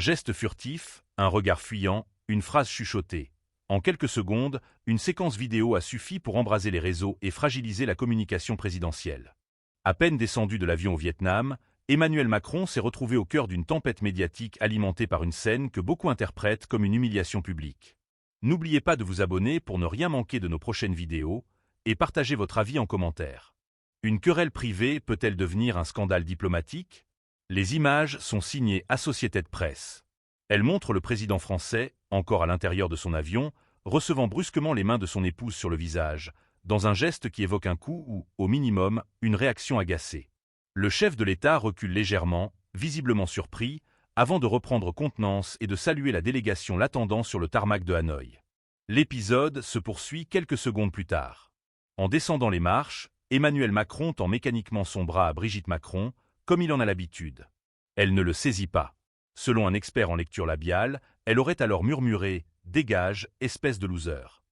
Geste furtif, un regard fuyant, une phrase chuchotée. En quelques secondes, une séquence vidéo a suffi pour embraser les réseaux et fragiliser la communication présidentielle. À peine descendu de l'avion au Vietnam, Emmanuel Macron s'est retrouvé au cœur d'une tempête médiatique alimentée par une scène que beaucoup interprètent comme une humiliation publique. N'oubliez pas de vous abonner pour ne rien manquer de nos prochaines vidéos et partagez votre avis en commentaire. Une querelle privée peut-elle devenir un scandale diplomatique? Les images sont signées Associated Press. Elles montrent le président français, encore à l'intérieur de son avion, recevant brusquement les mains de son épouse sur le visage, dans un geste qui évoque un coup ou, au minimum, une réaction agacée. Le chef de l'État recule légèrement, visiblement surpris, avant de reprendre contenance et de saluer la délégation l'attendant sur le tarmac de Hanoï. L'épisode se poursuit quelques secondes plus tard. En descendant les marches, Emmanuel Macron tend mécaniquement son bras à Brigitte Macron, comme il en a l'habitude. Elle ne le saisit pas. Selon un expert en lecture labiale, elle aurait alors murmuré « Dégage, espèce de loser ».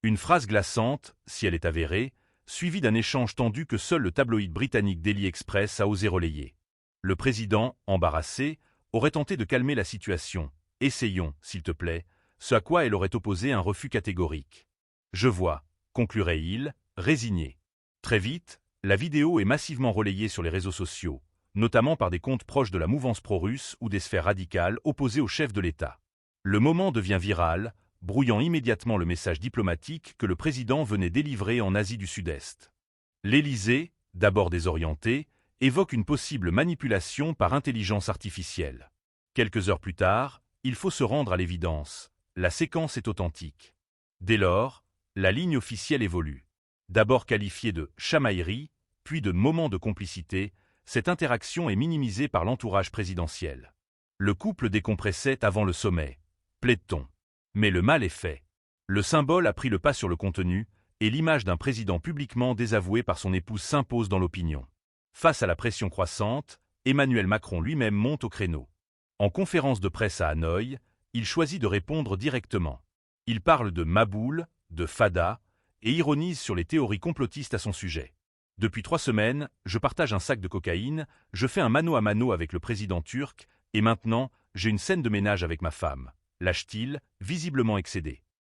Une phrase glaçante, si elle est avérée, suivie d'un échange tendu que seul le tabloïd britannique Daily Express a osé relayer. Le président, embarrassé, aurait tenté de calmer la situation. « Essayons, s'il te plaît », ce à quoi elle aurait opposé un refus catégorique. « Je vois », conclurait-il, résigné. Très vite, la vidéo est massivement relayée sur les réseaux sociaux, notamment par des comptes proches de la mouvance pro-russe ou des sphères radicales opposées au chef de l'État. Le moment devient viral, brouillant immédiatement le message diplomatique que le président venait délivrer en Asie du Sud-Est. L'Élysée, d'abord désorienté, évoque une possible manipulation par intelligence artificielle. Quelques heures plus tard, il faut se rendre à l'évidence, la séquence est authentique. Dès lors, la ligne officielle évolue. D'abord qualifiée de « chamaillerie », puis de « moment de complicité », cette interaction est minimisée par l'entourage présidentiel. Le couple décompressait avant le sommet, plaide-t-on. Mais le mal est fait. Le symbole a pris le pas sur le contenu, et l'image d'un président publiquement désavoué par son épouse s'impose dans l'opinion. Face à la pression croissante, Emmanuel Macron lui-même monte au créneau. En conférence de presse à Hanoï, il choisit de répondre directement. Il parle de Maboule, de Fada, et ironise sur les théories complotistes à son sujet. Depuis 3 semaines, je partage un sac de cocaïne, je fais un mano à mano avec le président turc, et maintenant, j'ai une scène de ménage avec ma femme. Lâche-t-il, visiblement excédé.